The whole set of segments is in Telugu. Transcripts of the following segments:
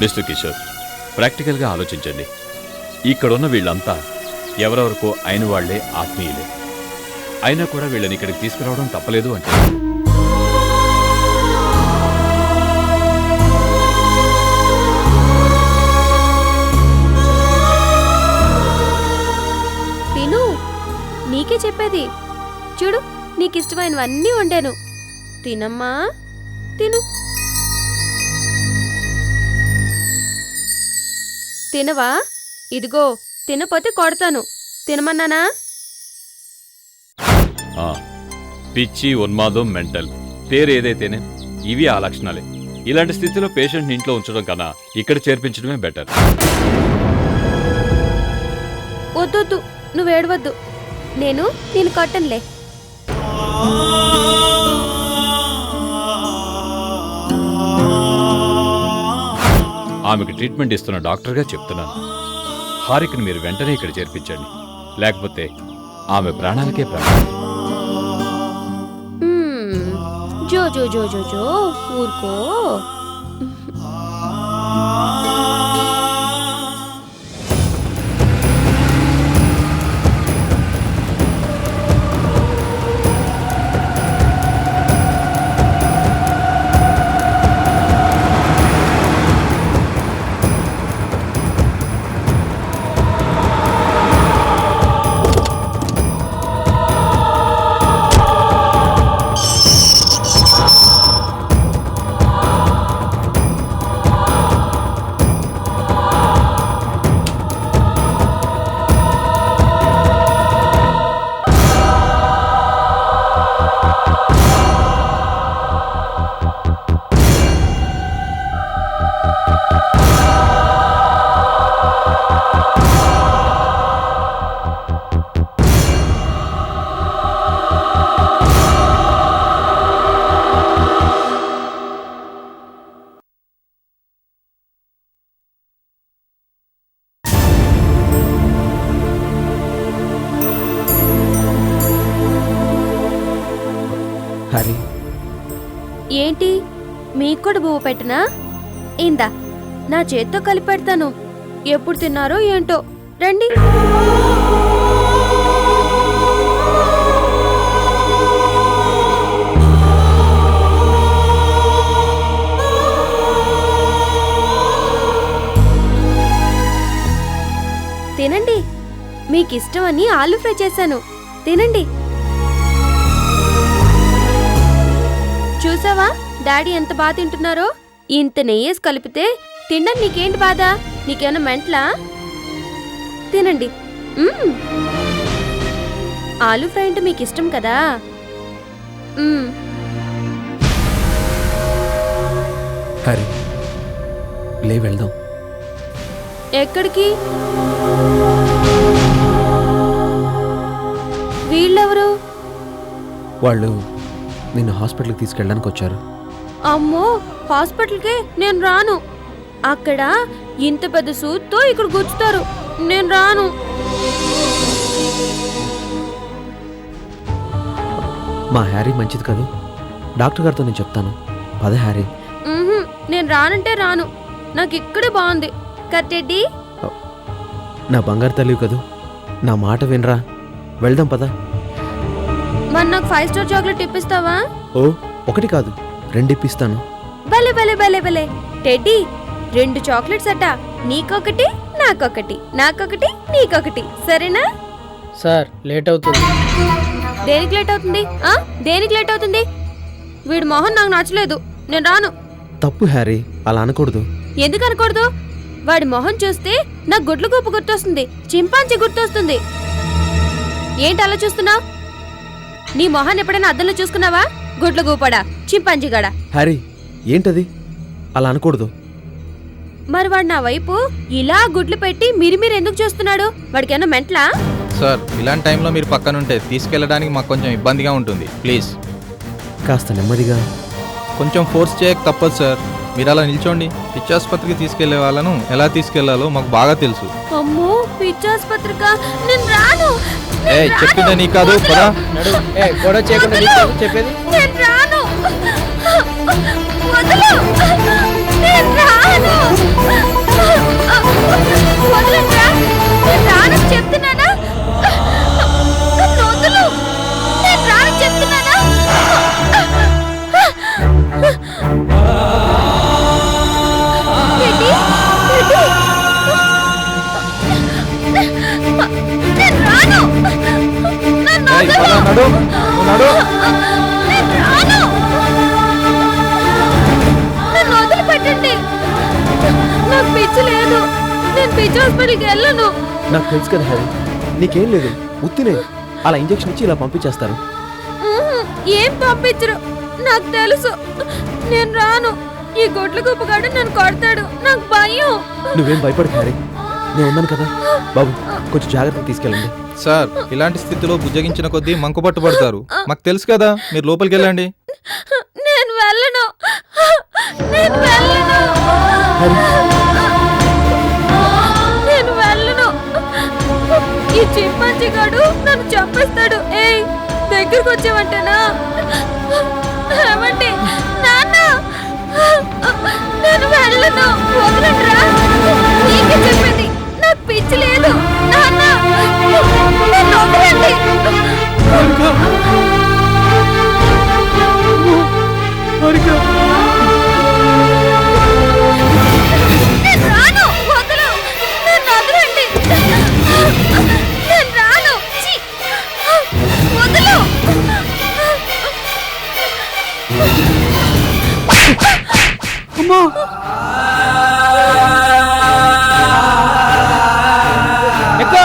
మిస్టర్ కిషోర్, ప్రాక్టికల్గా ఆలోచించండి. ఇక్కడున్న వీళ్ళంతా ఎవరెవరికో అయిన వాళ్లే, ఆత్మీయులే. అయినా కూడా వీళ్ళని ఇక్కడికి తీసుకురావడం తప్పలేదు అంటే తిను, నీకే చెప్పేది. చూడు, నీకిష్టమైనవన్నీ వండాను. తినమ్మా, తిను. తినవా? ఇదిగో, తినపోతే కొడతాను. తినమన్నానా? పిచ్చి, ఉన్మాదం, మెంటల్ పేరు ఏదైతేనే ఇవి ఆ లక్షణాలే. ఇలాంటి స్థితిలో పేషెంట్ని ఇంట్లో ఉంచడం కన్నా ఇక్కడ చేర్పించడమే బెటర్. వద్దొద్దు, నువ్వేడవద్దు. నేను కొట్టనులే. ఆమెకు ట్రీట్మెంట్ ఇస్తున్న డాక్టర్గా చెప్తున్నాను. హారికను మీరు వెంటనే ఇక్కడ చేర్పించండి, లేకపోతే ఆమె ప్రాణాలకే ప్రమాదం. జో జో జో జో జో ఊరుకో. ఏంటి, మీకు కూడా బువ్వ పెట్టనా? ఇందా, నా చేత్తో కలిపి పెడతాను. ఎప్పుడు తిన్నారో ఏంటో. రండి. తినండి. మీకిష్టమని ఆలు ఫ్రై చేశాను. తినండి. చూసావా డాడీ ఎంత బాగా తింటున్నారో? ఇంత నెయ్యేసి కలిపితే తినడం నీకేంటి బాధ? నీకేమన్నా మెంట్లా? తినండి. ఆలు ఫ్రై అంటే మీకు ఇష్టం కదా. వెళ్దాం. ఎక్కడికి? వీళ్ళెవరు? వాళ్ళు నిన్ను హాస్పిటల్కి తీసుకెళ్ళడానికి వచ్చారు. అమ్మో, హాస్పిటల్కే నేను రాను. అక్కడ ఇంత పెద్ద సూత్తో ఇక్కడ గుచ్చుతారు. నేను రాను. మా హ్యారీ మంచిది కదా, డాక్టర్ గారితో నేను చెప్తాను. పద హ్యారీ. నేను రానంటే రాను. నాకు ఇక్కడే బాగుంది. కట్టెడ్డి, నా బంగారు తల్లివి కదూ, నా మాట వినరా. వెళ్దాం పద. మరి నాకు 5 స్టార్ చాక్లెట్ ఇప్పిస్తావా? ఓ, ఒకటి కాదు, 2 ఇప్పిస్తాను. భలే భలే భలే భలే. టెడ్డీ, 2 చాక్లెట్స్ అట. నీకొకటి, నాకొకటి, నాకొకటి, నీకొకటి. సరేనా? సార్, లేట్ అవుతుంది. దేనికి లేట్ అవుతుంది? దేనికి లేట్ అవుతుంది? వీడి మొహం నాకు నచ్చలేదు. నేను రాను. తప్పు హ్యారీ, అలా అనకూడదు. ఎందుకు అనకూడదు? వాడి మొహం చూస్తే నాకు గుడ్ల గూపు గుర్తొస్తుంది, చింపాంజీ గుర్తొస్తుంది. ఏంటి అలా చూస్తున్నావు? నీ మొహాన్ని ఎప్పుడైనా అద్దంలో చూసుకున్నావా? గుడ్ల గూపడా, చింపాంజీగాడా? హ్యారీ, ఏంటది? అలా అనకూడదు. మరి వాడు నా వైపు ఇలా గుడ్లు పెట్టి మీరు ఎందుకు చూస్తున్నాడు? వాడికేమన్నా మెంట్లా? సార్, ఇలాంటి టైంలో మీరు పక్కనుంటే తీసుకెళ్ళడానికి మాకు కొంచెం ఇబ్బందిగా ఉంటుంది. ప్లీజ్ కాస్త నెమ్మదిగా. కొంచెం ఫోర్స్ చేయక తప్పదు సార్. మీరు అలా నిల్చోండి. పిచ్చాసుపత్రికి తీసుకెళ్లే వాళ్ళను ఎలా తీసుకెళ్లాలో మాకు బాగా తెలుసు. అమ్మో, పిచ్చాసుపత్రిక? నేను రాను. చెప్పిందే నీ కాదు. గొడవ చేయకుండా చెప్పేది. నేను రాను. వదలు. నేను రాను. నేను రానని చెప్తున్నానా? నన్ను వదులు. నేను రానని చెప్తున్నానా? ఏంటి? ఏంటి? నేను రాను. నన్ను వదులు. నేను రాను. నన్ను వదిలిపెట్టండి. నాకు పిచ్చి లేదు. నేను పిచ్చి హాస్పిటల్కి వెళ్ళను. నాకు తెలుసు కదా హ్యారీ, నీకేం లేదు, ఉత్తినే అలా ఇంజెక్షన్ ఇచ్చి ఇలా పంపించేస్తారు. ఏం పంపించరు, నాకు తెలుసు. నేను రాను. ఈ గొడ్ల గుప్పగాడు నన్ను కొడతాడు. నాకు భయం. నువ్వేం భయపడకు హ్యారీ, నేను ఉన్నాను కదా. బాబు కొంచెం జాగ్రత్తగా తీసుకెళ్ళండి. సార్, ఇలాంటి స్థితిలో బుజ్జగించిన కొద్దీ మంకు పట్టుబడతారు. మాకు తెలుసు కదా, మీరు లోపలికి వెళ్ళండి. నేను వెళ్ళను. నేను వెళ్ళను. నేను వెళ్ళను. ఈ చింపాంజీ గాడు నన్ను చంపేస్తాడు. ఏయ్, దగ్గరకు వచ్చేవంటేనా? ఏమంటే నాన్న, నేను వెళ్ళను. వదలండిరా. నీకే చెప్పేది, నాకు పిచ్చి లేదు. నాన్న, నన్ను వదలండి. నేను రాను. వదలు. నన్ను వదలండి. నేను రాను. ఛీ! వదలు. ఎక్కువ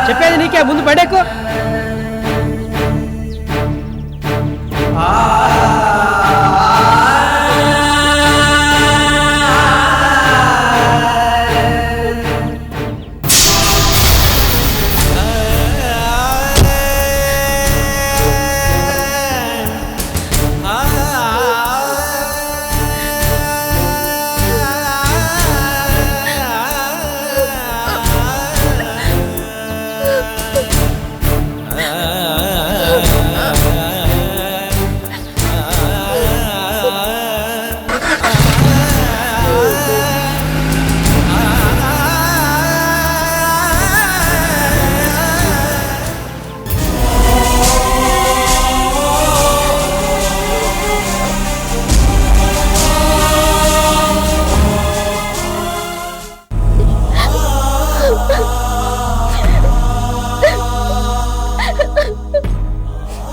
చెప్పేది నీకే, ముందు పడేకు.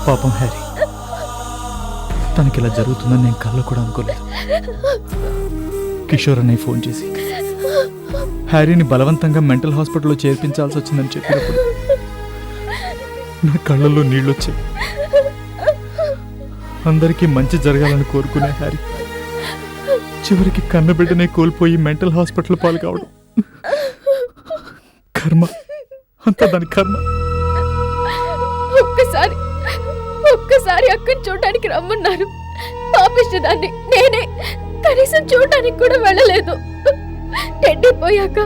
పాపం హ్యారీ, తనకి ఇలా జరుగుతుందని నేను కళ్ళు కూడా అనుకోలేదు. కిషోర్ అన్నయ్య ఫోన్ చేసి హ్యారీని బలవంతంగా మెంటల్ హాస్పిటల్లో చేర్పించాల్సి వచ్చిందని చెప్పినప్పుడు నా కళ్ళల్లో నీళ్ళొచ్చాయి. అందరికీ మంచి జరగాలని కోరుకునే హ్యారీ చివరికి కన్నబిడ్డనే కోల్పోయి మెంటల్ హాస్పిటల్ పాలు కావడం కర్మ, అంతా దాని కర్మ. ఒక్కసారి అక్కని చూడడానికి రమ్మన్నారు. పాపిష్టదాన్ని నేనే. కనీసం చూడడానికి కూడా వెళ్ళలేదు. టెడ్డిపోయాక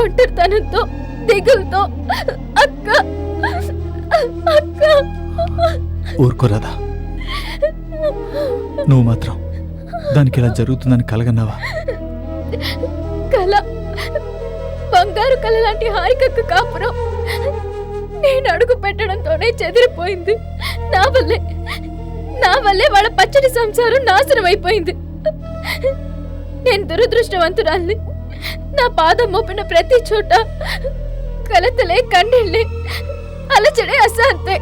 ఒంటరితనంతో దిగులతో అక్క అక్క. ఊరుకోరాదా, నువ్వు మాత్రం దానికి ఇలా జరుగుతుందని కలగన్నావా? కల, బంగారు కల లాంటి హారికక్క కాపురం నేను అడుగు పెట్టడంతోనే చెదిరిపోయింది. నా వల్లే వాళ్ళ పచ్చడి సంసారం నాశనం అయిపోయింది. నేను దురదృష్టవంతురాల్ని. నా పాదం మోపిన ప్రతి చోట కలతలే, కన్నీళ్ళే, అలచడే, అశాంతే,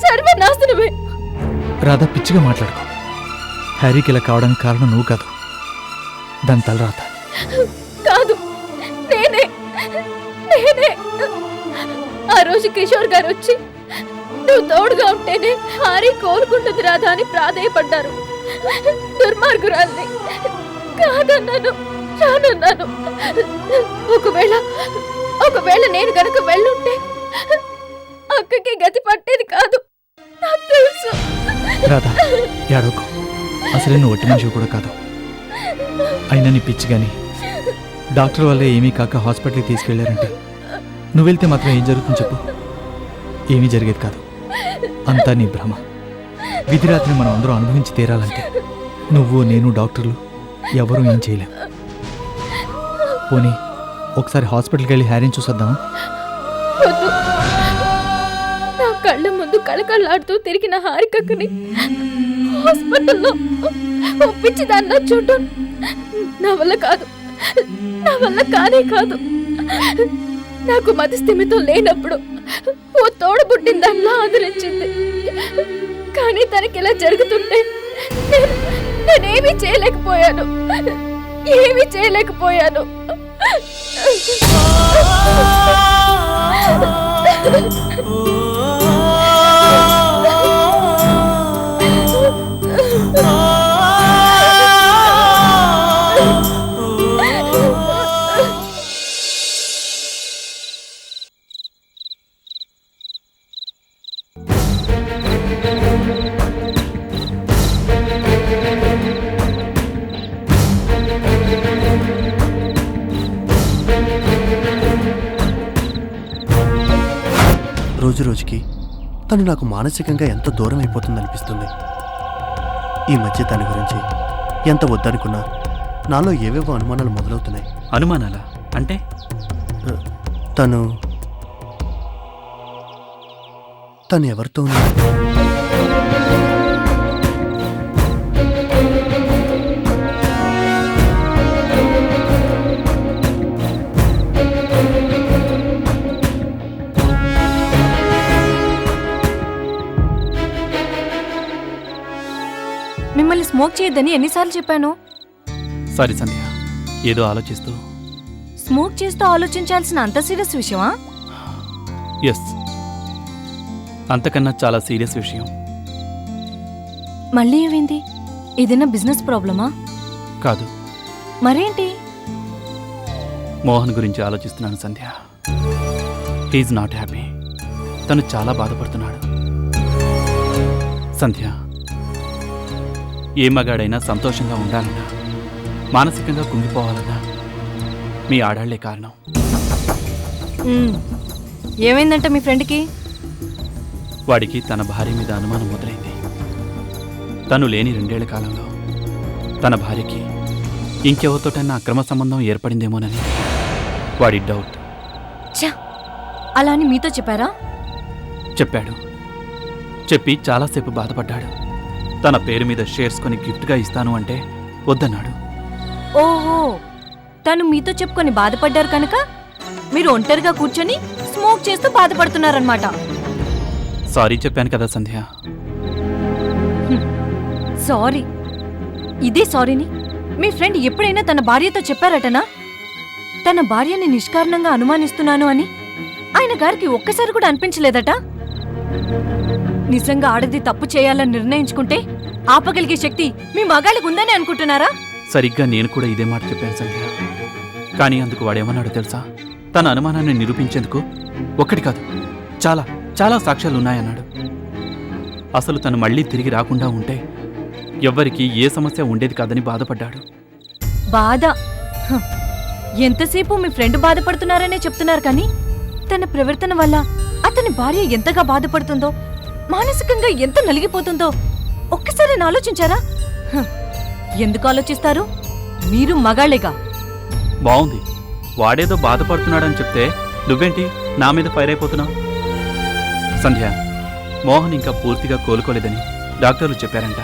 సర్వనాశనమే. రాధా, పిచ్చిగా మాట్లాడుకో. హ్యారీకి ఇలా కావడానికి కారణం నువ్వు కాదు, దాని తలరాత. కాదు, నేనే. ఆ రోజు కిషోర్ గారు వచ్చి నువ్వు తోడుగా ఉంటేనే హారీ కోలుకుంటుంది రాధా అని ప్రాధేయపడ్డారు. దుర్మార్గురాల్ని కాదన్నాను, రానన్నాను. ఒకవేళ నేను గనక వెళ్ళుంటే అక్కకి గతి పట్టేది కాదు, నాకు తెలుసు. రాధా, ఏడవకు. అసలే నువ్వు ఒట్టి మనిషి కూడా కాదు. అయినా నీ పిచ్చి కానీ డాక్టర్ వల్లే ఏమీ కాక హాస్పిటల్కి తీసుకెళ్లారంటే నువ్వు వెళ్తే మాత్రం ఏం జరుగుతుంది చెప్పు? ఏమీ జరిగేది కాదు, అంతా నీ భ్రమ. విధిరాత్రిని మనం అందరూ అనుభవించి తీరాలంటే నువ్వు, నేను, డాక్టర్లు ఎవరూ ఏం చేయలేం. పోనీ ఒకసారి హాస్పిటల్కి వెళ్ళి హ్యారీని చూసొద్దామా? వద్దు. నా కళ్ళ ముందు కళకళలాడుతూ తిరిగిన హారికని హాస్పిటల్లో ఒప్పించి దాన్ని చూడటం నా వల్ల కాదు. నా వల్ల కానే కాదు. నాకు మతి స్థిమితం లేనప్పుడు ఓ తోడబుట్టిన దానిలా ఆదరించింది. కానీ తనకి ఇలా జరుగుతుంటే నేనేమీ చేయలేకపోయాను. ఏమీ చేయలేకపోయాను. రోజు రోజుకి తను నాకు మానసికంగా ఎంత దూరం అయిపోతుందనిపిస్తుంది. ఈ మధ్య తన గురించి ఎంత వద్దనుకున్నా నాలో ఏవేవో అనుమానాలు మొదలవుతున్నాయి. అనుమానాలా? అంటే తను ఎవరితో మిమ్మల్ని స్మోక్ చేయొద్దని ఎన్నిసార్లు చెప్పాను? సారీ సంధ్య, ఏదో ఆలోచిస్తూ. స్మోక్ చేస్తూ ఆలోచించాల్సిన అంత సీరియస్ విషయమా? ఎస్, అంతకన్నా చాలా సీరియస్ విషయం. మళ్ళీ ఏమైంది? ఏదైనా బిజినెస్ ప్రాబ్లమా? కాదు. మరేంటి? మోహన్ గురించి ఆలోచిస్తున్నాను సంధ్య. He's not happy. తను చాలా బాధపడుతున్నాడు. సంధ్య, ఏ మగాడైనా సంతోషంగా ఉండాలన్నా, మానసికంగా కుంగిపోవాలన్నా మీ ఆడాళ్లే కారణం. ఏమైందంట మీ ఫ్రెండ్కి? వాడికి తన భార్య మీద అనుమానం మొదలైంది. తను లేని 2 ఏళ్ల కాలంలో తన భార్యకి ఇంకెవరితోటన్నా అక్రమ సంబంధం ఏర్పడిందేమోనని వాడి డౌట్. అలా అని మీతో చెప్పారా? చెప్పాడు. చెప్పి చాలాసేపు బాధపడ్డాడు. తన పేరు మీద షేర్స్ కొని గిఫ్ట్గా ఇస్తాను అంటే వద్దన్నాడు. ఓహో, తను మీతో చెప్పుకొని బాధపడ్డారు కనుక మీరు ఒంటరిగా కూర్చొని స్మోక్ చేస్తూ బాధపడుతున్నారన్నమాట. సారీ చెప్పాను కదా సంధ్య. సారీ? ఇదే సారీని మీ ఫ్రెండ్ ఎప్పుడైనా తన భార్యతో చెప్పారటనా? తన భార్యని నిష్కారణంగా అనుమానిస్తున్నాను అని ఆయన గారికి ఒక్కసారి కూడా అనిపించలేదట? నిజంగా ఆడది తప్పు చేయాలని నిర్ణయించుకుంటే ఆపగలిగే శక్తి మీ మగాళ్ళకి ఉందని అనుకుంటున్నారా? సరిగ్గా నేను కూడా ఇదే మాట చెప్పాను సంధ్య. కానీ అందుకు వాడేమన్నాడో తెలుసా? తన అనుమానాన్ని నిరూపించేందుకు ఒక్కటి కాదు, చాలా చాలా సాక్ష్యాలున్నాయన్నాడు. అసలు తను మళ్ళీ తిరిగి రాకుండా ఉంటే ఎవ్వరికీ ఏ సమస్య ఉండేది కాదని బాధపడ్డాడు. బాధ? ఎంతసేపు మీ ఫ్రెండ్ బాధపడుతున్నారనే చెప్తున్నారు కానీ తన ప్రవర్తన వల్ల అతని భార్య ఎంతగా బాధపడుతుందో, మానసికంగా ఎంత నలిగిపోతుందో ఒక్కసారి ఆలోచించారా? ఎందుకు ఆలోచిస్తారు? మీరు మగాళ్ళేగా. బావుంది, వాడేదో బాధపడుతున్నాడని చెప్తే నువ్వేంటి నా మీద ఫైర్ అయిపోతున్నావు? సంధ్య, మోహన్ ఇంకా పూర్తిగా కోలుకోలేదని డాక్టర్లు చెప్పారంట.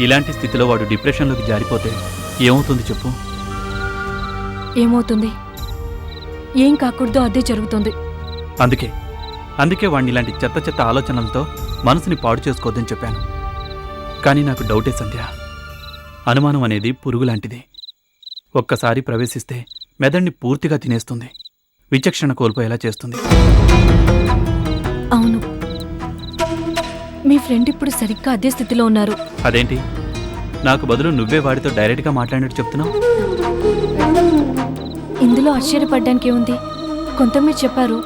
ఇలాంటి స్థితిలో వాడు డిప్రెషన్లోకి జారిపోతే ఏమవుతుంది చెప్పు? ఏమవుతుంది? ఏం కాకూడదో అదే జరుగుతుంది. అందుకే వాడిని ఇలాంటి చెత్త చెత్త ఆలోచనలతో మనసుని పాడు చేసుకోవద్దని చెప్పాను. కానీ నాకు డౌటే సంధ్య. అనుమానం అనేది పురుగు లాంటిది. ఒక్కసారి ప్రవేశిస్తే మెదడుని పూర్తిగా తినేస్తుంది, విచక్షణ కోల్పోయేలా చేస్తుంది. అవును, మీ ఫ్రెండ్ ఇప్పుడు సరిగ్గా అదే స్థితిలో ఉన్నారు. అదేంటి, నాకు బదులు నువ్వే వాడితో డైరెక్ట్గా మాట్లాడినట్టు చెప్తున్నావు? ఇందులో ఆశ్చర్యపడ్డానికి ఏముంది? కొంత మీరు చెప్పారు,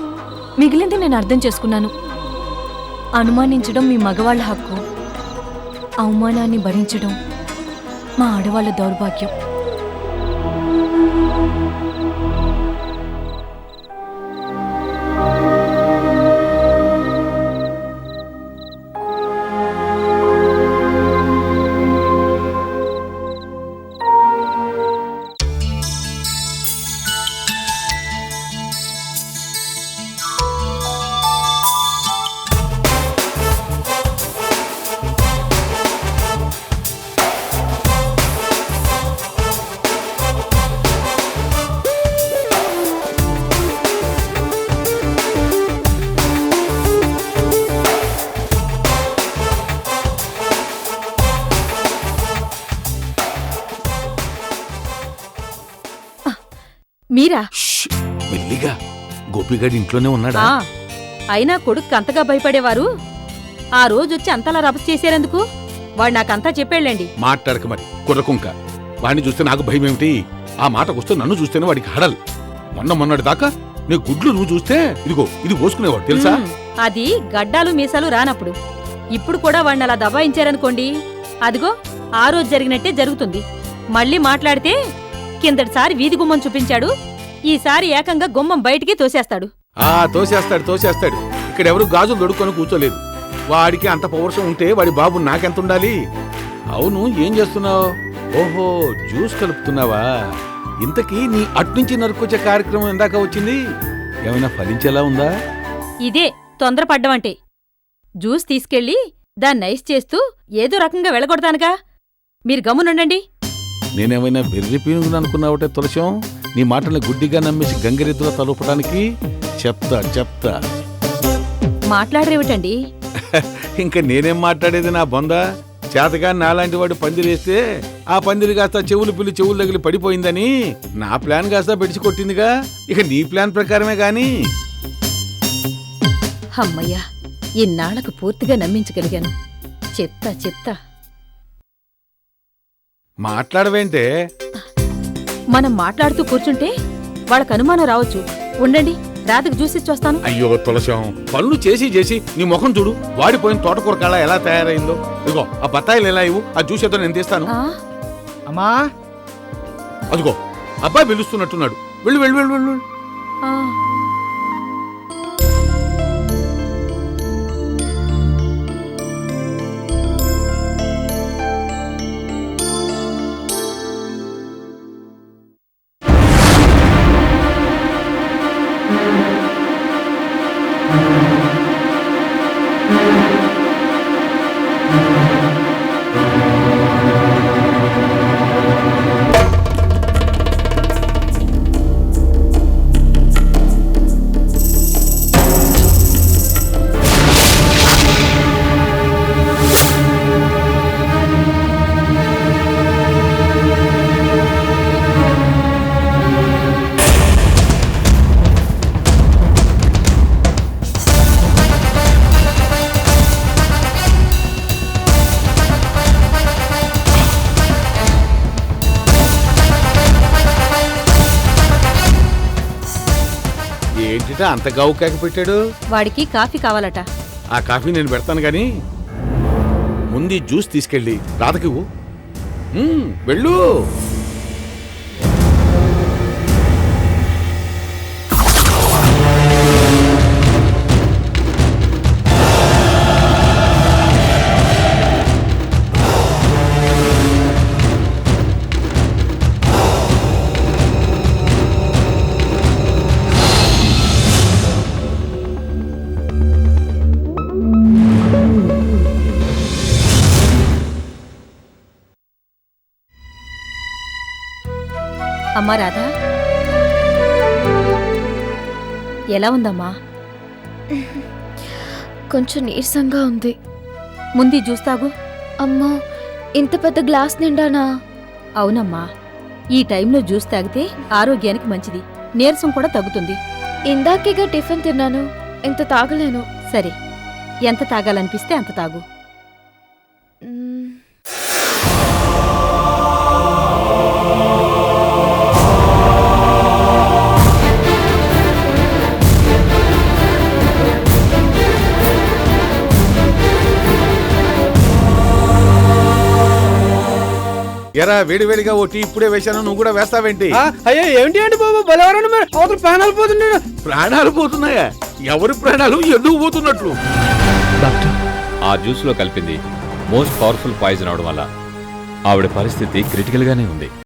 మిగిలింది నేను అర్థం చేసుకున్నాను. అనుమానించడం మీ మగవాళ్ళ హక్కు, అవమానాన్ని భరించడం మా ఆడవాళ్ళ దౌర్భాగ్యం. మీరా మెల్లిగా గోపిగాడి ఇంట్లోనే ఉన్నాడా? ఆ, అయినా కొడుకు అంతగా భయపడేవారు ఆ రోజొచ్చి అంతలా రభస చేశారెందుకు? వాడు నాకంతా చెప్పాళ్ళండి. మాట్లాడక మరి కుర్రకుంక. వాడిని చూస్తే నాకు భయం ఏమిటి? ఆ మాటకొస్తే నన్ను చూస్తేనే వాడికి హడల్. మొన్నటి దాకా నీ గుడ్లు నువ్వు చూస్తే ఇదిగో ఇది పోసుకునేవాడు తెలుసా? అది గడ్డాలు మీసాలు రానప్పుడు. ఇప్పుడు కూడా వాడిని అలా దబాయించారనుకోండి, అదిగో ఆ రోజు జరిగినట్టే జరుగుతుంది. మళ్ళీ మాట్లాడితే కిందటిసారి వీధి గుమ్మం చూపించాడు, ఈసారి ఏకంగా గుమ్మం బయటికి తోసేస్తాడు. తోసేస్తాడు. ఇక్కడెవరు గాజులు దొడుక్కొని కూర్చోలేదు. వాడికి అంత పౌరుషం ఉంటే వాడి బాబు నాకెంత ఉండాలి? అవును, ఏం చేస్తున్నావు? ఓహో, జ్యూస్ కలుపుతున్నావా? ఇంతకీ నీ అట్నుంచి నరుకొచ్చే కార్యక్రమం ఇందాక వచ్చింది, ఏమైనా ఫలించేలా ఉందా? ఇదే తొందరపడ్డమంటే. జ్యూస్ తీసుకెళ్ళి దాన్ని నైస్ చేస్తూ ఏదో రకంగా వెళ్ళగొడతానుగా. మీరు గమ్మునుండండి. నేనేమైనా వెర్రి పీనుగును అనుకున్నావుటే తులసం? నీ మాటల్ని గుడ్డిగా నమ్మేసి గంగిరెద్దులా తలపడానికి చెప్తా. మాట్లాడరేమిటండి? ఇంకా నేనేం మాట్లాడేది నా బొంద? చేతగా నాలాంటి వాడు పందిరేస్తే ఆ పందిరి కాస్త చెవులు తగిలి పడిపోయిందని నా ప్లాన్ కాస్త పెడిచి కొట్టిందిగా. ఇక నీ ప్లాన్ ప్రకారమే గాని. అమ్మయ్యా, ఇన్నాళ్లకు పూర్తిగా నమ్మించగలిగాను. చెప్తా. మాట్లాడవేంటే? మనం మాట్లాడుతూ కూర్చుంటే వాళ్ళకు అనుమానం రావచ్చు. ఉండండి, రాతకు జ్యూస్ ఇచ్చొస్తాను. అయ్యో తులసం, పనులు చేసి నీ ముఖం చూడు, వాడిపోయిన తోటకూర కాళ్ళ ఎలా తయారైందో. ఇదిగో ఆ బత్తాయిలు ఎలా ఇవ్వు, ఆ జ్యూస్ ఏదో నేను తీస్తాను. అమ్మా, అదిగో అబ్బాయి పిలుస్తున్నట్టున్నాడు. వెళ్ళు. ఆ. ఏంటిటా అంత గావు కేక పెట్టాడు? వాడికి కాఫీ కావాలట. ఆ కాఫీ నేను పెడతాను గాని ముందు జ్యూస్ తీసుకెళ్ళి రాధకివ్వు. వెళ్ళు. అమ్మా రాధా, ఎలా ఉందమ్మా? కొంచెం నీరసంగా ఉంది. ముందు జ్యూస్ తాగు. అమ్మో, ఇంత పెద్ద గ్లాస్ నిండానా? అవునమ్మా, ఈ టైంలో జ్యూస్ తాగితే ఆరోగ్యానికి మంచిది, నీరసం కూడా తగ్గుతుంది. ఇందాకేగా టిఫిన్ తిన్నాను, ఇంత తాగలేను. సరే, ఎంత తాగాలనిపిస్తే అంత తాగు. ఎరా వేడివేడిగా ఓ టీ ఇప్పుడే వేశాను, నువ్వు కూడా వేస్తావేంటి? అయ్యో ఏమిటి బాబు, బలవరండి మరి. అవతల ప్రాణాలు పోతున్నాడు. ప్రాణాలు పోతున్నాయా? ఎవరి ప్రాణాలు ఎందుకు పోతున్నట్లు? డాక్టర్, ఆ జ్యూస్లో కలిపింది మోస్ట్ పవర్ఫుల్ పాయిజన్ అవడం వల్ల ఆవిడ పరిస్థితి క్రిటికల్గానే ఉంది.